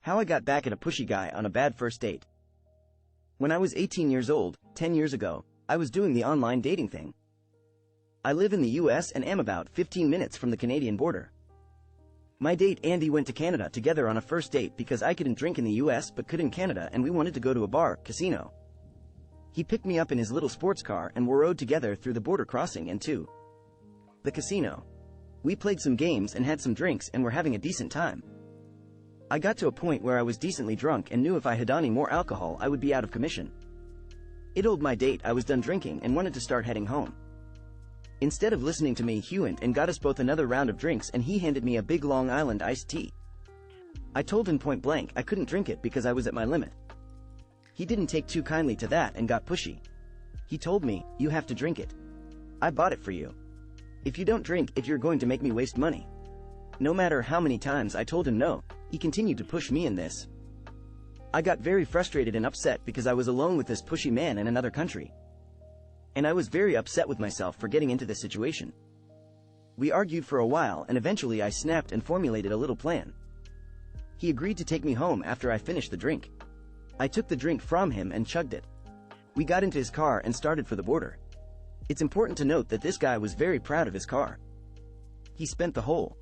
How I got back at a pushy guy on a bad first date. When I was 18 years old, 10 years ago, I was doing the online dating thing. I live in the US and am about 15 minutes from the Canadian border. My date Andy went to Canada together on a first date because I couldn't drink in the US but could in Canada, and we wanted to go to a bar, casino. He picked me up in his little sports car and we rode together through the border crossing and to the casino. We played some games and had some drinks and were having a decent time. I got to a point where I was decently drunk and knew if I had any more alcohol I would be out of commission. I told my date I was done drinking and wanted to start heading home. Instead of listening to me, he went and got us both another round of drinks and he handed me a big Long Island iced tea. I told him point blank I couldn't drink it because I was at my limit. He didn't take too kindly to that and got pushy. He told me, "You have to drink it. I bought it for you. If you don't drink it, you're going to make me waste money." No matter how many times I told him no, he continued to push me in this. I got very frustrated and upset because I was alone with this pushy man in another country. And I was very upset with myself for getting into this situation. We argued for a while and eventually I snapped and formulated a little plan. He agreed to take me home after I finished the drink. I took the drink from him and chugged it. We got into his car and started for the border. It's important to note that this guy was very proud of his car. He spent the whole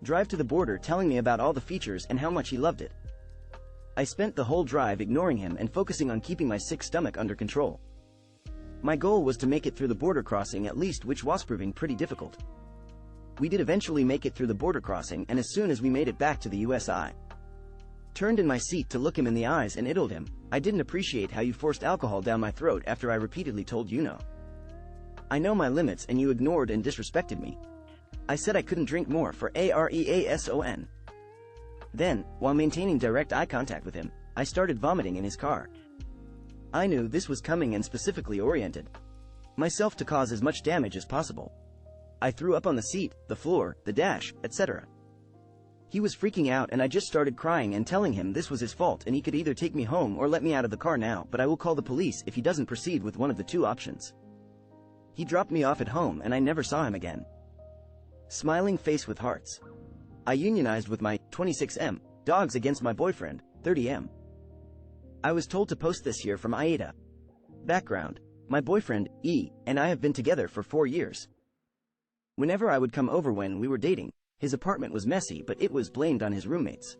drive to the border telling me about all the features and how much he loved it. I spent the whole drive ignoring him and focusing on keeping my sick stomach under control. My goal was to make it through the border crossing at least, which was proving pretty difficult. We did eventually make it through the border crossing, and as soon as we made it back to the US, I turned in my seat to look him in the eyes and told him, "I didn't appreciate how you forced alcohol down my throat after I repeatedly told you no. I know my limits and you ignored and disrespected me." I said I couldn't drink more for AREASON. Then, while maintaining direct eye contact with him, I started vomiting in his car. I knew this was coming and specifically oriented myself to cause as much damage as possible. I threw up on the seat, the floor, the dash, etc. He was freaking out and I just started crying and telling him this was his fault and he could either take me home or let me out of the car now, but I will call the police if he doesn't proceed with one of the two options. He dropped me off at home and I never saw him again. Smiling face with hearts. I unionized with my 26M dogs against my boyfriend, 30M. I was told to post this here from Aida. Background: my boyfriend, E, and I have been together for 4 years. Whenever I would come over when we were dating, his apartment was messy, but it was blamed on his roommates.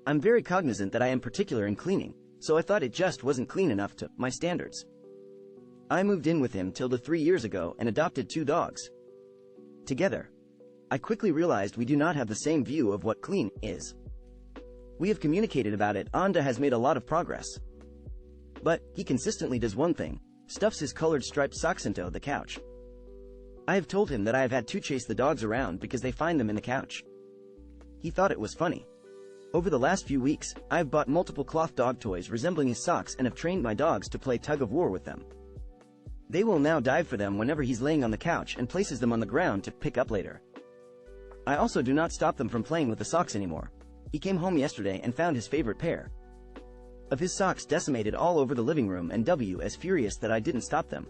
I'm very cognizant that I am particular in cleaning, so I thought it just wasn't clean enough to my standards. I moved in with him till 3 years ago and adopted 2 dogs. Together. I quickly realized we do not have the same view of what clean is. We have communicated about it. Anda has made a lot of progress. But he consistently does one thing: stuffs his colored striped socks into the couch. I have told him that I have had to chase the dogs around because they find them in the couch. He thought it was funny. Over the last few weeks, I have bought multiple cloth dog toys resembling his socks and have trained my dogs to play tug of war with them. They will now dive for them whenever he's laying on the couch and places them on the ground to pick up later. I also do not stop them from playing with the socks anymore. He came home yesterday and found his favorite pair of his socks decimated all over the living room and was furious that I didn't stop them.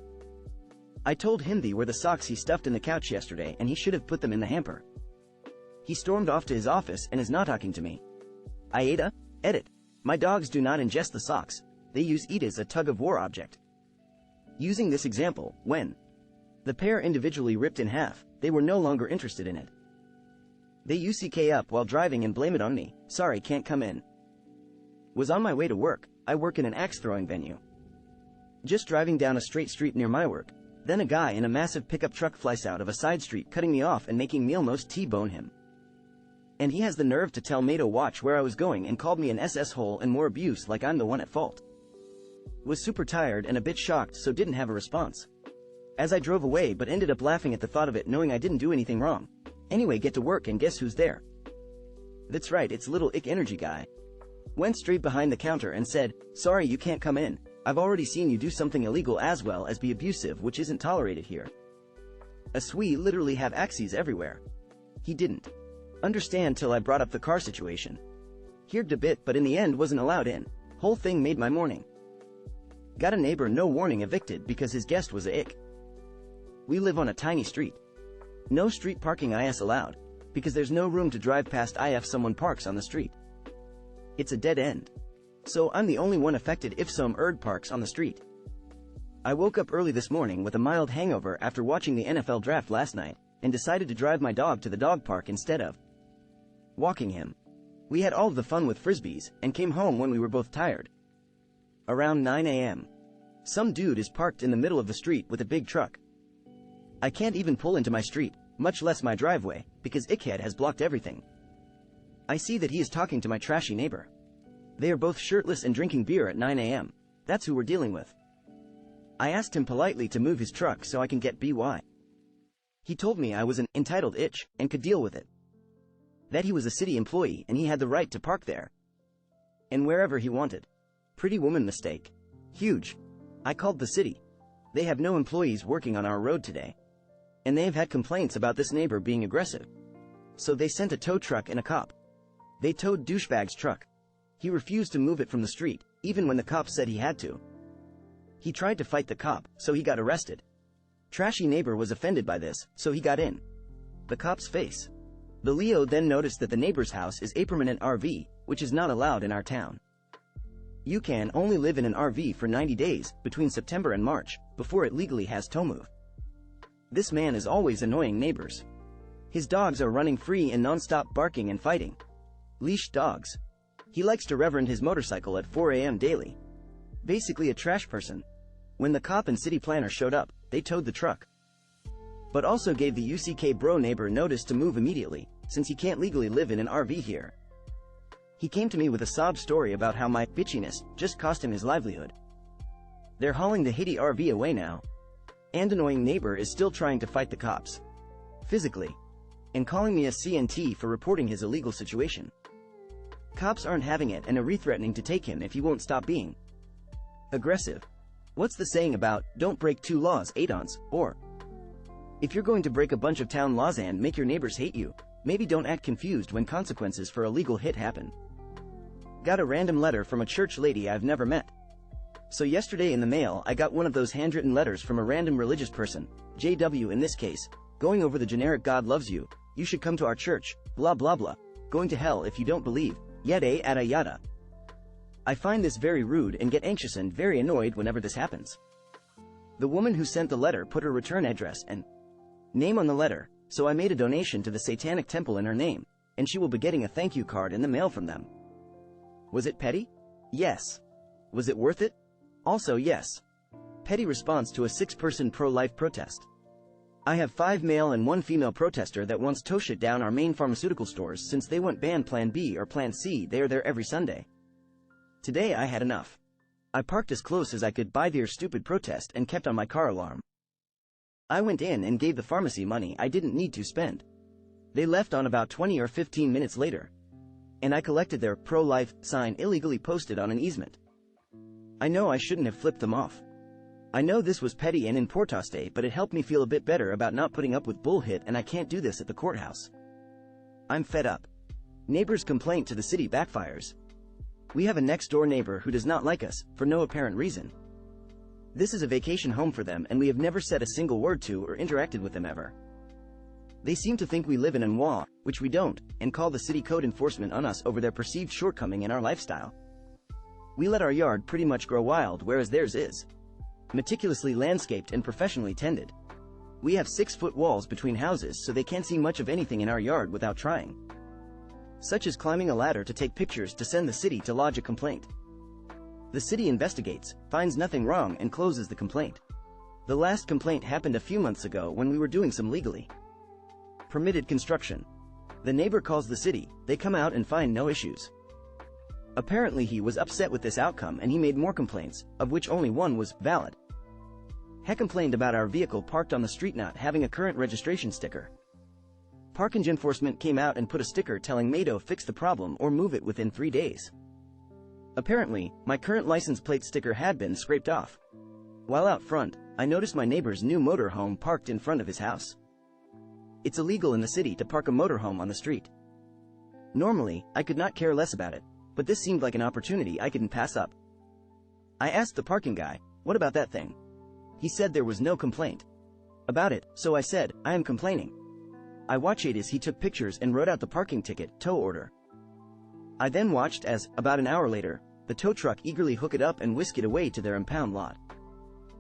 I told him they were the socks he stuffed in the couch yesterday and he should have put them in the hamper. He stormed off to his office and is not talking to me. Aida, edit. My dogs do not ingest the socks, they use it as a tug-of-war object. Using this example, when the pair individually ripped in half, they were no longer interested in it. They UCK up while driving and blame it on me. Sorry, can't come in. Was on my way to work. I work in an axe-throwing venue. Just driving down a straight street near my work. Then a guy in a massive pickup truck flies out of a side street, cutting me off and making me almost T-bone him. And he has the nerve to tell me to watch where I was going and called me an SS hole and more abuse like I'm the one at fault. Was super tired and a bit shocked, so didn't have a response. As I drove away, but ended up laughing at the thought of it, knowing I didn't do anything wrong. Anyway, get to work and guess who's there? That's right, it's little ick energy guy. Went straight behind the counter and said, "Sorry, you can't come in. I've already seen you do something illegal as well as be abusive, which isn't tolerated here." We literally have axes everywhere. He didn't understand till I brought up the car situation. Heard a bit, but in the end wasn't allowed in. Whole thing made my morning. Got a neighbor no warning evicted because his guest was a ick. We live on a tiny street. No street parking is allowed, because there's no room to drive past if someone parks on the street. It's a dead end. So I'm the only one affected if some erd parks on the street. I woke up early this morning with a mild hangover after watching the NFL draft last night, and decided to drive my dog to the dog park instead of walking him. We had all of the fun with frisbees, and came home when we were both tired. Around 9 a.m. Some dude is parked in the middle of the street with a big truck. I can't even pull into my street, much less my driveway, because Ickhead has blocked everything. I see that he is talking to my trashy neighbor. They are both shirtless and drinking beer at 9 a.m. That's who we're dealing with. I asked him politely to move his truck so I can get by. He told me I was an entitled itch and could deal with it. That he was a city employee and he had the right to park there and wherever he wanted. Pretty woman mistake. Huge. I called the city. They have no employees working on our road today, and they have had complaints about this neighbor being aggressive. So they sent a tow truck and a cop. They towed douchebag's truck. He refused to move it from the street, even when the cop said he had to. He tried to fight the cop, so he got arrested. Trashy neighbor was offended by this, so he got in the cop's face. The Leo then noticed that the neighbor's house is a permanent RV, which is not allowed in our town. You can only live in an RV for 90 days, between September and March, before it legally has tow move. This man is always annoying neighbors. His dogs are running free and non-stop barking and fighting. Leashed dogs. He likes to reverend his motorcycle at 4 a.m. daily. Basically a trash person. When the cop and city planner showed up, they towed the truck, but also gave the UCK bro neighbor notice to move immediately, since he can't legally live in an RV here. He came to me with a sob story about how my bitchiness just cost him his livelihood. They're hauling the Haiti RV away now. And annoying neighbor is still trying to fight the cops physically, and calling me a CNT for reporting his illegal situation. Cops aren't having it and are re-threatening to take him if he won't stop being aggressive. What's the saying about, don't break two laws, 8 ounce, or if you're going to break a bunch of town laws and make your neighbors hate you, maybe don't act confused when consequences for a legal hit happen. Got a random letter from a church lady I've never met. So yesterday in the mail I got one of those handwritten letters from a random religious person, JW in this case, going over the generic God loves you, you should come to our church, blah blah blah, going to hell if you don't believe, yada yada yada. I find this very rude and get anxious and very annoyed whenever this happens. The woman who sent the letter put her return address and name on the letter, so I made a donation to the Satanic Temple in her name, and she will be getting a thank you card in the mail from them. Was it petty? Yes. Was it worth it? Also yes. Petty response to a 6-person pro-life protest. I have 5 male and 1 female protester that wants to shut down our main pharmaceutical stores since they want ban Plan B or Plan C. They are there every Sunday. Today I had enough. I parked as close as I could by their stupid protest and kept on my car alarm. I went in and gave the pharmacy money I didn't need to spend. They left on about 20 or 15 minutes later, and I collected their pro-life sign illegally posted on an easement. I know I shouldn't have flipped them off. I know this was petty and in poor taste, but it helped me feel a bit better about not putting up with bullshit, and I can't do this at the courthouse. I'm fed up. Neighbor's complaint to the city backfires. We have a next-door neighbor who does not like us, for no apparent reason. This is a vacation home for them and we have never said a single word to or interacted with them ever. They seem to think we live in an NWA, which we don't, and call the city code enforcement on us over their perceived shortcoming in our lifestyle. We let our yard pretty much grow wild, whereas theirs is meticulously landscaped and professionally tended. We have 6-foot walls between houses so they can't see much of anything in our yard without trying, such as climbing a ladder to take pictures to send the city to lodge a complaint. The city investigates, finds nothing wrong, and closes the complaint. The last complaint happened a few months ago when we were doing some legally permitted construction. The neighbor calls the city, they come out and find no issues. Apparently he was upset with this outcome and he made more complaints, of which only one was valid. He complained about our vehicle parked on the street not having a current registration sticker. Parking enforcement came out and put a sticker telling me to fix the problem or move it within 3 days. Apparently, my current license plate sticker had been scraped off. While out front, I noticed my neighbor's new motorhome parked in front of his house. It's illegal in the city to park a motorhome on the street. Normally, I could not care less about it, but this seemed like an opportunity I couldn't pass up. I asked the parking guy, what about that thing? He said there was no complaint about it, so I said, I am complaining. I watched it as he took pictures and wrote out the parking ticket, tow order. I then watched as, about an hour later, the tow truck eagerly hooked it up and whisked it away to their impound lot.